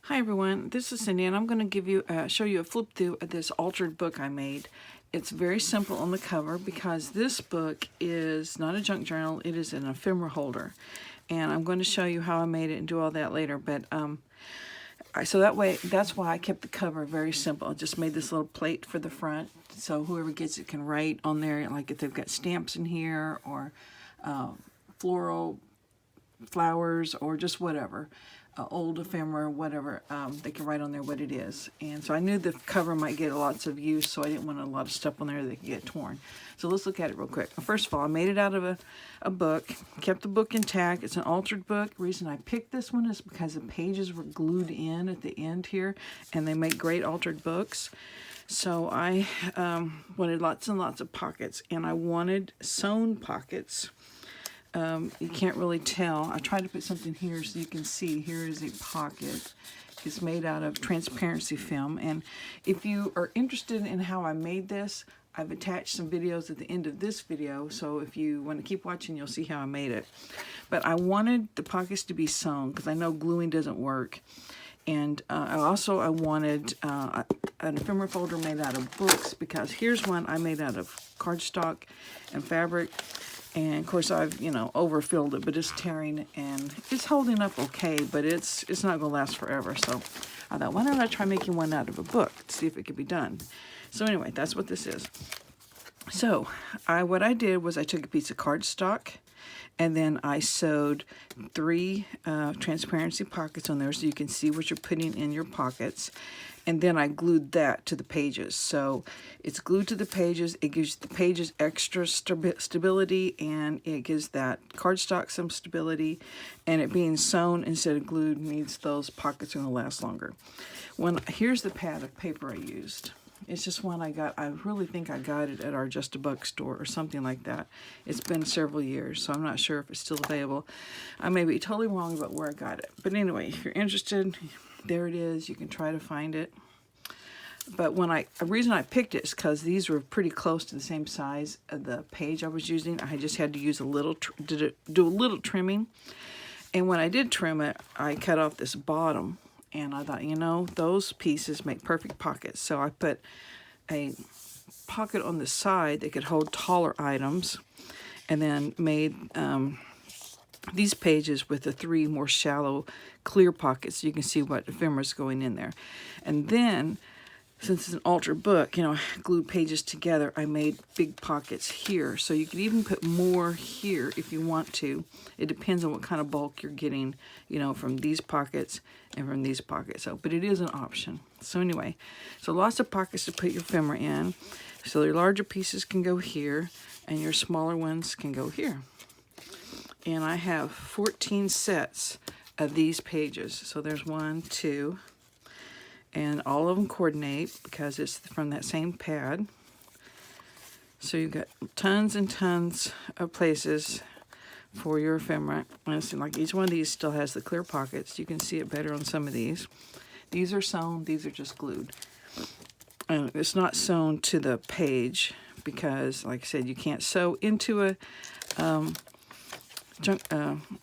Hi everyone, this is Cindy and I'm going to show you a flip through of this altered book I made. It's very simple on the cover because this book is not a junk journal, it is an ephemera holder. And I'm going to show you how I made it and do all that later, but that's why I kept the cover very simple. I just made this little plate for the front so whoever gets it can write on there, like if they've got stamps in here or floral flowers or just whatever, old ephemera, whatever, they can write on there what it is. And so I knew the cover might get lots of use, so I didn't want a lot of stuff on there that could get torn. So let's look at it real quick. First of all, I made it out of a book, kept the book intact. It's an altered book. The reason I picked this one is because the pages were glued in at the end here, and they make great altered books. So I wanted lots and lots of pockets, and I wanted sewn pockets. You can't really tell. I tried to put something here so you can see. Here is a pocket. It's made out of transparency film. And if you are interested in how I made this, I've attached some videos at the end of this video. So if you want to keep watching, you'll see how I made it. But I wanted the pockets to be sewn because I know gluing doesn't work. And I wanted an ephemera folder made out of books because here's one I made out of cardstock and fabric. And of course I've, overfilled it, but it's tearing and it's holding up okay, but it's not gonna last forever. So I thought, why don't I try making one out of a book to see if it could be done. So anyway, that's what this is. So what I did was I took a piece of cardstock and then I sewed 3 transparency pockets on there so you can see what you're putting in your pockets. And then I glued that to the pages. So it's glued to the pages. It gives the pages extra stability, and it gives that cardstock some stability. And it being sewn instead of glued means those pockets are going to last longer. Here's the pad of paper I used. It's just one I got. I really think I got it at our Just a Buck store or something like that. It's been several years, so I'm not sure if it's still available. I may be totally wrong about where I got it. But anyway, if you're interested, there it is. You can try to find it. But the reason I picked it is because these were pretty close to the same size of the page I was using. I just had to use do a little trimming. And when I did trim it, I cut off this bottom. And I thought, those pieces make perfect pockets. So I put a pocket on the side that could hold taller items. And then made these pages with the 3 more shallow, clear pockets so you can see what ephemera is going in there. And then, since it's an altered book, I glued pages together, I made big pockets here. So you can even put more here if you want to. It depends on what kind of bulk you're getting, from these pockets and from these pockets. But it is an option. So anyway, so lots of pockets to put your ephemera in. So your larger pieces can go here, and your smaller ones can go here. And I have 14 sets of these pages. So there's 1, 2, and all of them coordinate because it's from that same pad. So you've got tons and tons of places for your ephemera. And it seems like each one of these still has the clear pockets. You can see it better on some of these. These are sewn, these are just glued. And it's not sewn to the page because, like I said, you can't sew into a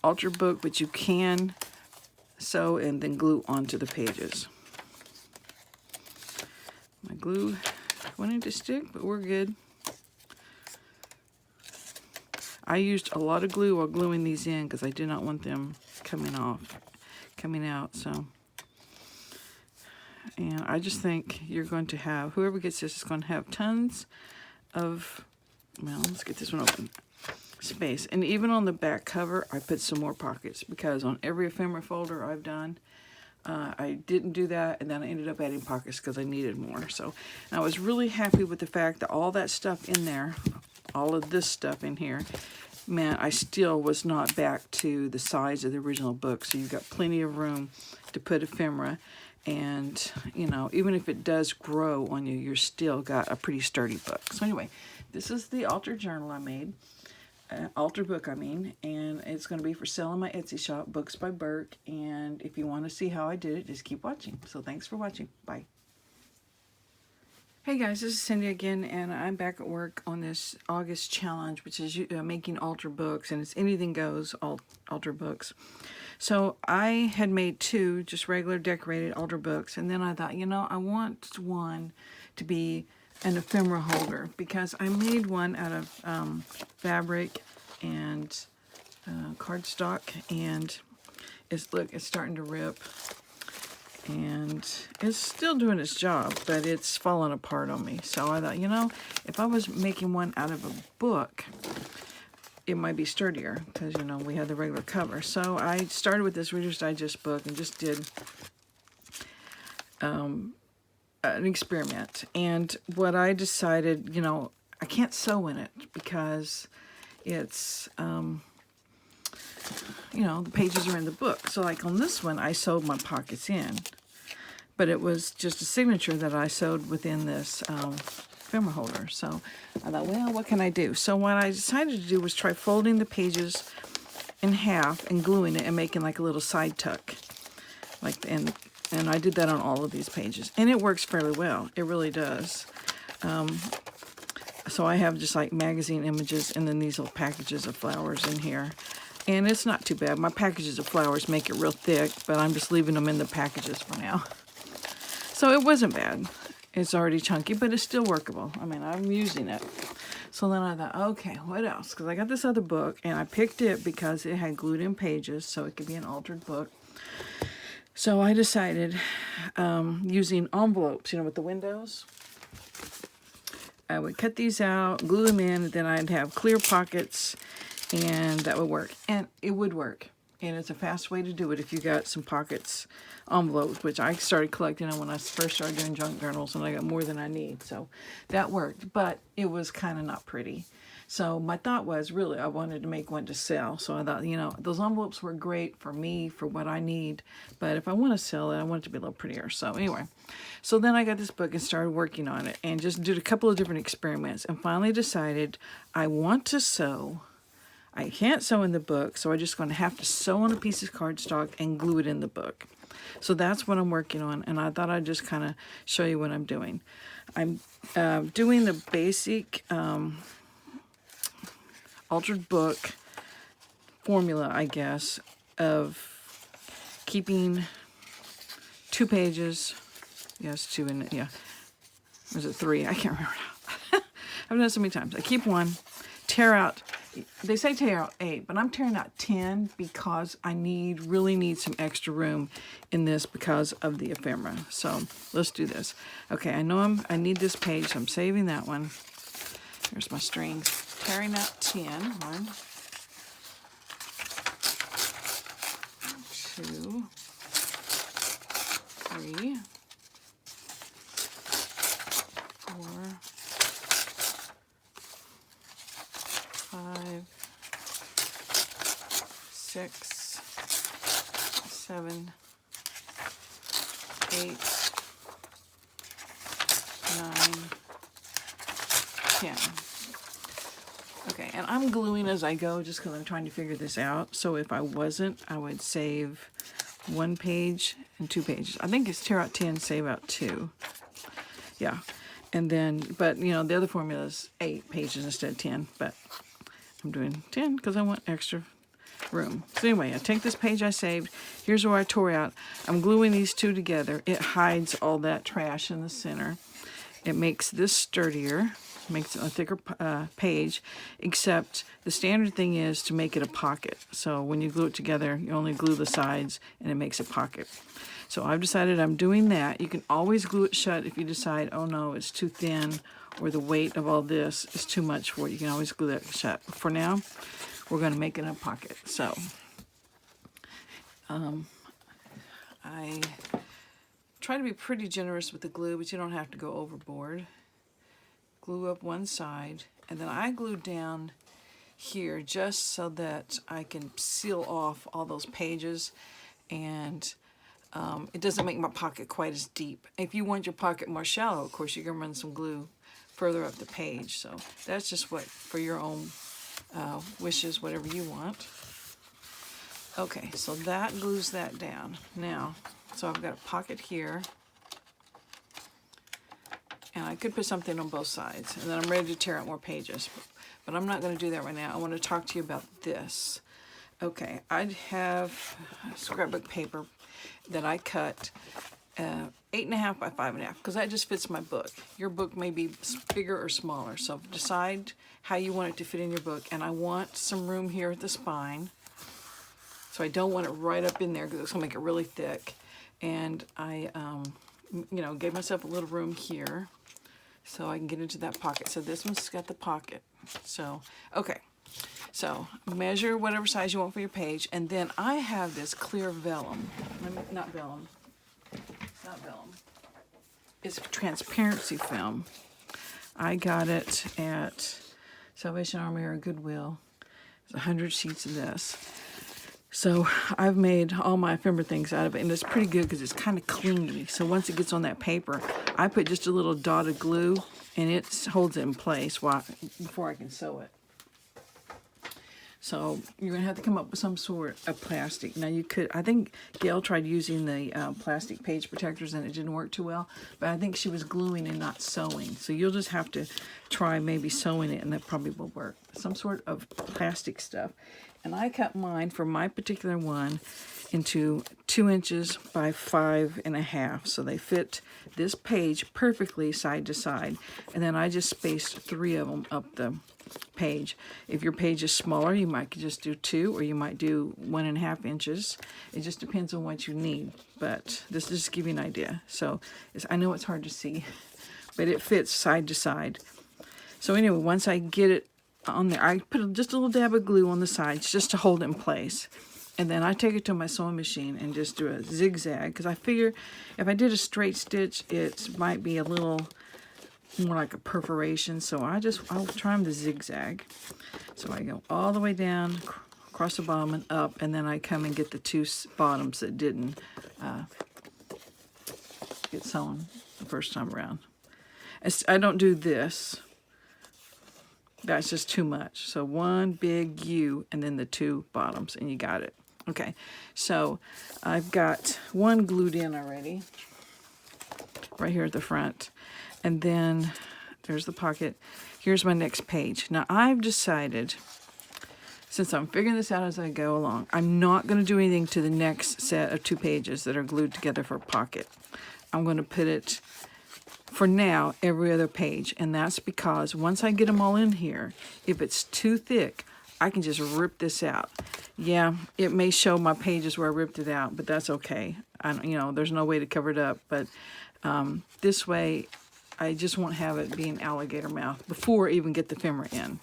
altered book, but you can sew and then glue onto the pages. My glue wanted to stick, but we're good. I used a lot of glue while gluing these in because I did not want them coming out. So, and I just think you're going to have, whoever gets this is going to have tons of, let's get this one open, space. And even on the back cover, I put some more pockets because on every ephemera folder I've done, I didn't do that, and then I ended up adding pockets because I needed more. So I was really happy with the fact that all that stuff in there, all of this stuff in here, man, I still was not back to the size of the original book. So you've got plenty of room to put ephemera. And, even if it does grow on you, you're still got a pretty sturdy book. So anyway, this is the altered journal I made. Altered book, and it's going to be for sale in my Etsy shop, Books by Burke. And if you want to see how I did it, just keep watching. So thanks for watching. Bye. Hey guys, this is Cindy again, and I'm back at work on this August challenge, which is making altar books, and it's anything goes altar books. So I had made 2 just regular decorated altar books, and then I thought, you know, I want one to be an ephemera holder, because I made one out of fabric and cardstock, and it's starting to rip, and it's still doing its job, but it's falling apart on me. So I thought, you know, if I was making one out of a book, it might be sturdier, because, you know, we had the regular cover. So I started with this Reader's Digest book and just did an experiment. And what I decided, you know, I can't sew in it because it's, you know, the pages are in the book. So like on this one, I sewed my pockets in, but it was just a signature that I sewed within this ephemera holder. So I thought, well, what can I do? So what I decided to do was try folding the pages in half and gluing it and making like a little side tuck. And I did that on all of these pages, and it works fairly well. It really does. So I have just like magazine images and then these little packages of flowers in here. And it's not too bad. My packages of flowers make it real thick, but I'm just leaving them in the packages for now. So it wasn't bad. It's already chunky, but it's still workable. I mean, I'm using it. So then I thought, okay, what else? Because I got this other book, and I picked it because it had glued in pages, so it could be an altered book. So I decided, using envelopes, you know, with the windows, I would cut these out, glue them in, and then I'd have clear pockets, and that would work. And it would work. And it's a fast way to do it if you got some pockets envelopes, which I started collecting them when I first started doing junk journals, and I got more than I need. So that worked, but it was kind of not pretty. So my thought was, really, I wanted to make one to sell. So I thought, you know, those envelopes were great for me, for what I need. But if I want to sell it, I want it to be a little prettier. So anyway, so then I got this book and started working on it and just did a couple of different experiments and finally decided I want to sew. I can't sew in the book, so I'm just going to have to sew on a piece of cardstock and glue it in the book. So that's what I'm working on, and I thought I'd just kind of show you what I'm doing. I'm doing the basic altered book formula, I guess, of keeping 2 pages. Yes, 2 in it, yeah. Or is it 3? I can't remember now. I've done it so many times. I keep 1, tear out. They say tear out 8, but I'm tearing out 10 because I really need some extra room in this because of the ephemera. So let's do this. Okay, I know I need this page, so I'm saving that one. Here's my strings. Tearing out 10. 1, 2, 3, 4, 5, 6, 7, 8, 9, 10. Okay, and I'm gluing as I go just because I'm trying to figure this out. So if I wasn't, I would save 1 page and 2 pages. I think it's tear out 10, save out 2. Yeah. And then, but you know, the other formula is 8 pages instead of 10, but I'm doing 10 because I want extra room. So anyway, I take this page I saved. Here's where I tore out. I'm gluing these 2 together. It hides all that trash in the center. It makes this sturdier, makes it a thicker page, except the standard thing is to make it a pocket. So when you glue it together, you only glue the sides and it makes a pocket. So I've decided I'm doing that. You can always glue it shut if you decide, oh no, it's too thin, or the weight of all this is too much for it. You can always glue that shut. But for now, we're going to make it a pocket. So I try to be pretty generous with the glue, but you don't have to go overboard. Glue up one side, and then I glue down here just so that I can seal off all those pages, and it doesn't make my pocket quite as deep. If you want your pocket more shallow, of course, you can run some glue further up the page. So that's just what, for your own wishes, whatever you want. Okay, so that glues that down. Now, so I've got a pocket here, and I could put something on both sides, and then I'm ready to tear out more pages. But I'm not going to do that right now. I want to talk to you about this. Okay, I have scrapbook paper that I cut 8.5 by 5.5 because that just fits my book. Your book may be bigger or smaller, so decide how you want it to fit in your book. And I want some room here at the spine, so I don't want it right up in there because it's gonna make it really thick. And I, you know, gave myself a little room here so I can get into that pocket. So this one's got the pocket. So okay. So measure whatever size you want for your page, and then I have this clear vellum. Not vellum. It's not vellum. It's transparency film. I got it at Salvation Army or Goodwill. It's 100 sheets of this. So I've made all my ephemera things out of it, and it's pretty good because it's kind of clingy. So once it gets on that paper, I put just a little dot of glue, and it holds it in place before I can sew it. So you're going to have to come up with some sort of plastic. Now you could, I think Gail tried using the plastic page protectors and it didn't work too well, but I think she was gluing and not sewing. So you'll just have to try maybe sewing it and that probably will work. Some sort of plastic stuff. And I cut mine for my particular one into 2 inches by 5.5. So they fit this page perfectly side to side. And then I just spaced 3 of them up the page. If your page is smaller, you might just do 2, or you might do 1.5 inches. It just depends on what you need. But this is just to give you an idea. So I know it's hard to see, but it fits side to side. So anyway, once I get it on there, I put just a little dab of glue on the sides just to hold it in place. And then I take it to my sewing machine and just do a zigzag, because I figure if I did a straight stitch, it might be a little more like a perforation. So I'll try them to zigzag. So I go all the way down, across the bottom and up, and then I come and get the 2 bottoms that didn't get sewn the first time around. I don't do this. That's just too much. So 1 big U and then the 2 bottoms, and you got it. Okay, so I've got 1 glued in already, right here at the front. And then there's the pocket. Here's my next page. Now I've decided, since I'm figuring this out as I go along, I'm not going to do anything to the next set of 2 pages that are glued together for a pocket. I'm going to put it, for now, every other page. And that's because once I get them all in here, if it's too thick, I can just rip this out. Yeah, it may show my pages where I ripped it out, but that's okay. You know, there's no way to cover it up. But this way, I just won't have it be an alligator mouth before I even get the ephemera in.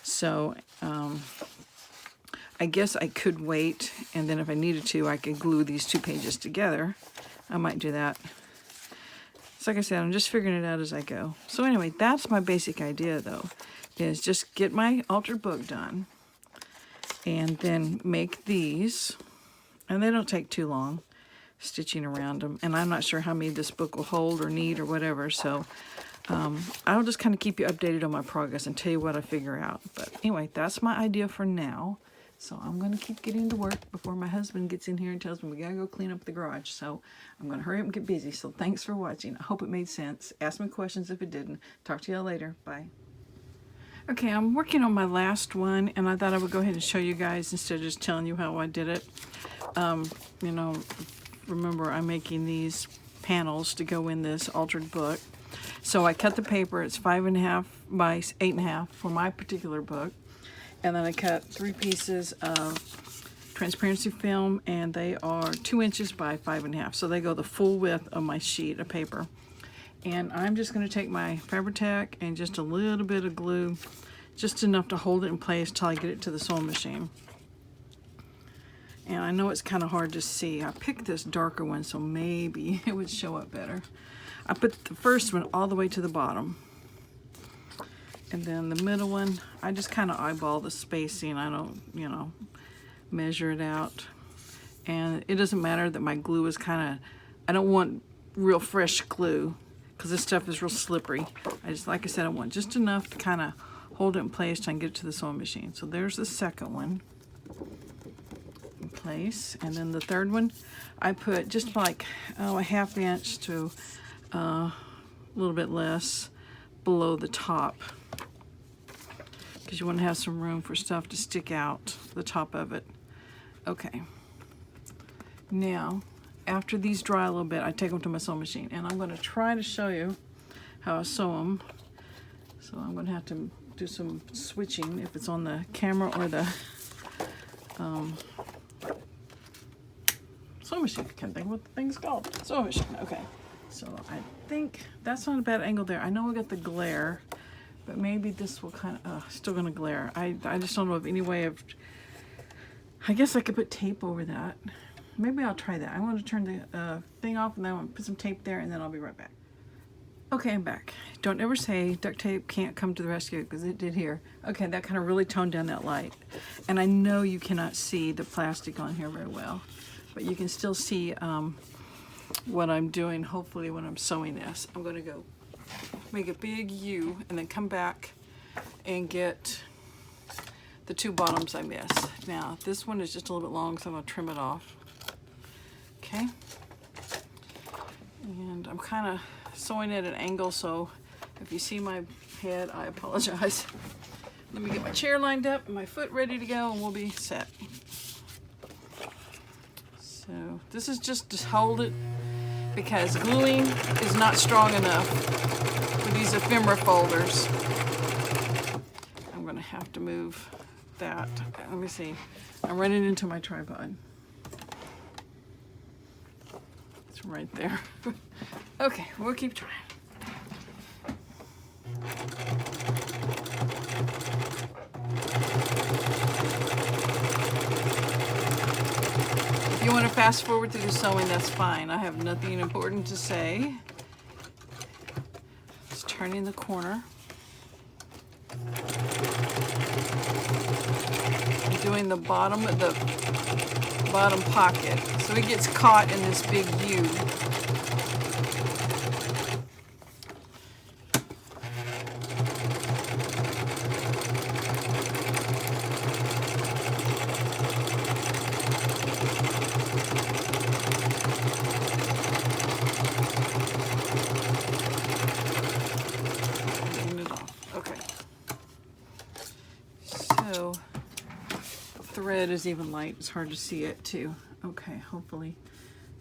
So I guess I could wait, and then if I needed to, I could glue these 2 pages together. I might do that. So like I said, I'm just figuring it out as I go. So anyway, that's my basic idea, though, is just get my altered book done and then make these, and they don't take too long stitching around them. And I'm not sure how many this book will hold or need or whatever, so I'll just kind of keep you updated on my progress and tell you what I figure out. But anyway, that's my idea for now. So I'm going to keep getting to work before my husband gets in here and tells me we got to go clean up the garage. So I'm going to hurry up and get busy. So thanks for watching. I hope it made sense. Ask me questions if it didn't. Talk to y'all later. Bye. Okay, I'm working on my last one, and I thought I would go ahead and show you guys instead of just telling you how I did it. You know, remember I'm making these panels to go in this altered book. So I cut the paper. It's 5.5 by 8.5 for my particular book. And then I cut 3 pieces of transparency film, and they are 2 inches by 5.5. So they go the full width of my sheet of paper. And I'm just going to take my Fabri-Tac and just a little bit of glue, just enough to hold it in place till I get it to the sewing machine. And I know it's kind of hard to see. I picked this darker one, so maybe it would show up better. I put the first one all the way to the bottom. And then the middle one, I just kind of eyeball the spacing. I don't, you know, measure it out. And it doesn't matter that my glue is kind of, I don't want real fresh glue because this stuff is real slippery. I just, like I said, I want just enough to kind of hold it in place till I can get it to the sewing machine. So there's the second one in place. And then the third one, I put just like, a 1/2 inch to a little bit less below the top. because you want to have some room for stuff to stick out the top of it. Okay. Now, after these dry a little bit, I take them to my sewing machine, and I'm going to try to show you how I sew them. So I'm going to have to do some switching if it's on the camera or the sewing machine. I can't think what the thing's called. Sewing machine. Okay. So I think that's not a bad angle there. I know we got the glare, but maybe this will kind of, still going to glare. I just don't know of any way of, I guess I could put tape over that. Maybe I'll try that. I want to turn the thing off, and then I want to put some tape there, and then I'll be right back. Okay, I'm back. Don't ever say duct tape can't come to the rescue, because it did here. Okay, that kind of really toned down that light. And I know you cannot see the plastic on here very well, but you can still see what I'm doing, hopefully, when I'm sewing this. I'm going to go make a big U, and then come back and get the two bottoms I missed. Now, this one is just a little bit long, so I'm going to trim it off. Okay, and I'm kind of sewing at an angle, so if you see my head, I apologize. Let me get my chair lined up and my foot ready to go, and we'll be set. So this is just to hold it, because gluing is not strong enough for these ephemera folders. I'm going to have to move that. Let me see. I'm running into my tripod. Right there. Okay, we'll keep trying. If you want to fast forward through the sewing, that's fine. I have nothing important to say. Just turning the corner. I'm doing the bottom of the bottom pocket, so it gets caught in this big U. Taking it off. Okay. So thread is even light. It's hard to see it too. Okay, hopefully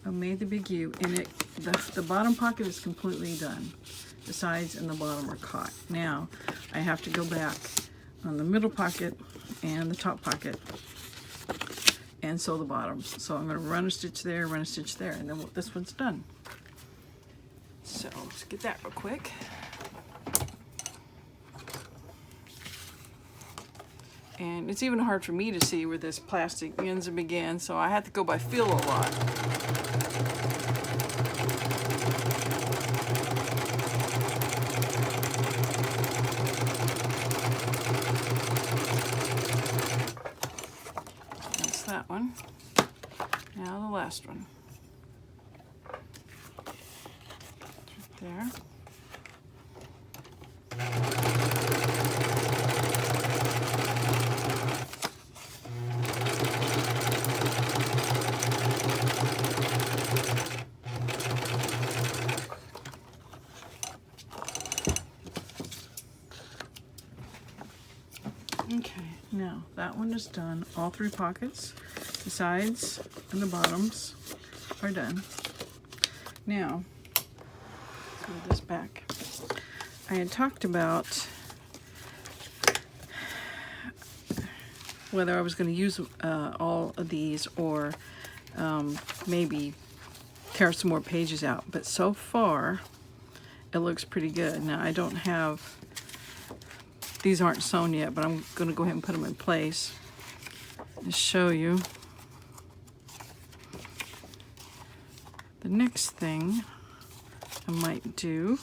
I made the big U, and the bottom pocket is completely done. The sides and the bottom are caught. Now I have to go back on the middle pocket and the top pocket and sew the bottoms. So I'm going to run a stitch there, run a stitch there, and then this one's done. So let's get that real quick. And it's even hard for me to see where this plastic ends and begins, so I have to go by feel a lot. That's that one. Now the last one. Right there. Okay, now that one is done. All three pockets, the sides and the bottoms are done. Now, let's move this back. I had talked about whether I was going to use all of these or maybe tear some more pages out, but so far it looks pretty good. Now I don't have, these aren't sewn yet, but I'm going to go ahead and put them in place and show you. The next thing I might do,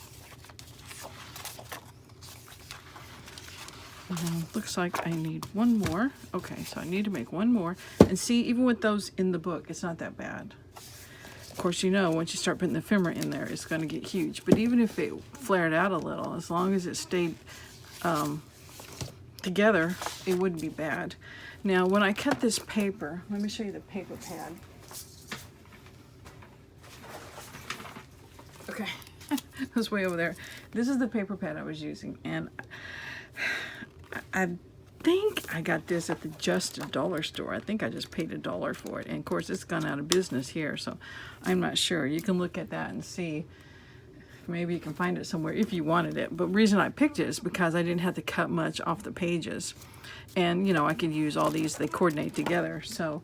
looks like I need one more. Okay, so I need to make one more. And see, even with those in the book, it's not that bad. Of course, you know, once you start putting the ephemera in there, it's going to get huge. But even if it flared out a little, as long as it stayed together, it wouldn't be bad. Now, when I cut this paper, let me show you the paper pad. Okay, it was way over there. This is the paper pad I was using, and I think I got this at the Just a Dollar store. I think I just paid $1 for it. And of course, it's gone out of business here, so I'm not sure. You can look at that and see. Maybe you can find it somewhere if you wanted it. But the reason I picked it is because I didn't have to cut much off the pages. And, you know, I could use all these. They coordinate together. So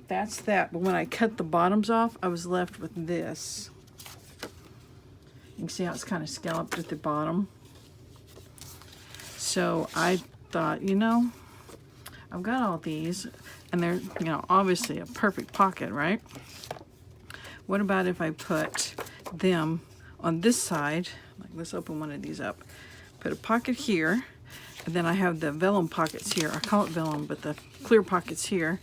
that's that. But when I cut the bottoms off, I was left with this. You can see how it's kind of scalloped at the bottom. So I thought, you know, I've got all these. And they're, you know, obviously a perfect pocket, right? What about if I put them on this side? Like, let's open one of these up. Put a pocket here, and then I have the vellum pockets here. I call it vellum, but the clear pockets here.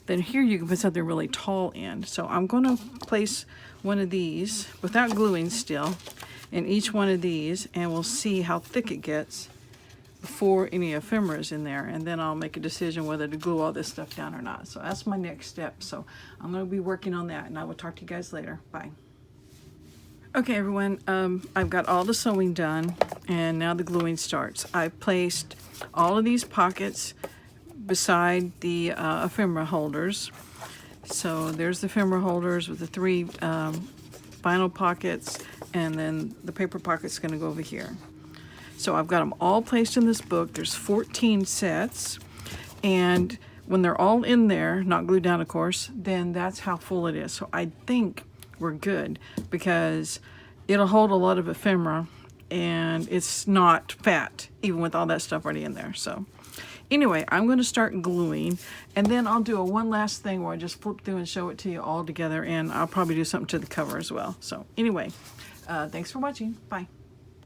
Then here you can put something really tall in. So I'm going to place one of these without gluing still in each one of these, and we'll see how thick it gets before any ephemera is in there, and then I'll make a decision whether to glue all this stuff down or not. So that's my next step. So I'm going to be working on that, and I will talk to you guys later. Bye. Okay, everyone, I've got all the sewing done, and now the gluing starts. I've placed all of these pockets beside the ephemera holders. So there's the ephemera holders with the 3 vinyl pockets, and then the paper pocket's going to go over here. So I've got them all placed in this book. There's 14 sets, and when they're all in there, not glued down, of course, then that's how full it is. So I think we're good because it'll hold a lot of ephemera, and it's not fat, even with all that stuff already in there. So anyway, I'm going to start gluing, and then I'll do one last thing where I just flip through and show it to you all together, and I'll probably do something to the cover as well. So anyway, thanks for watching. Bye.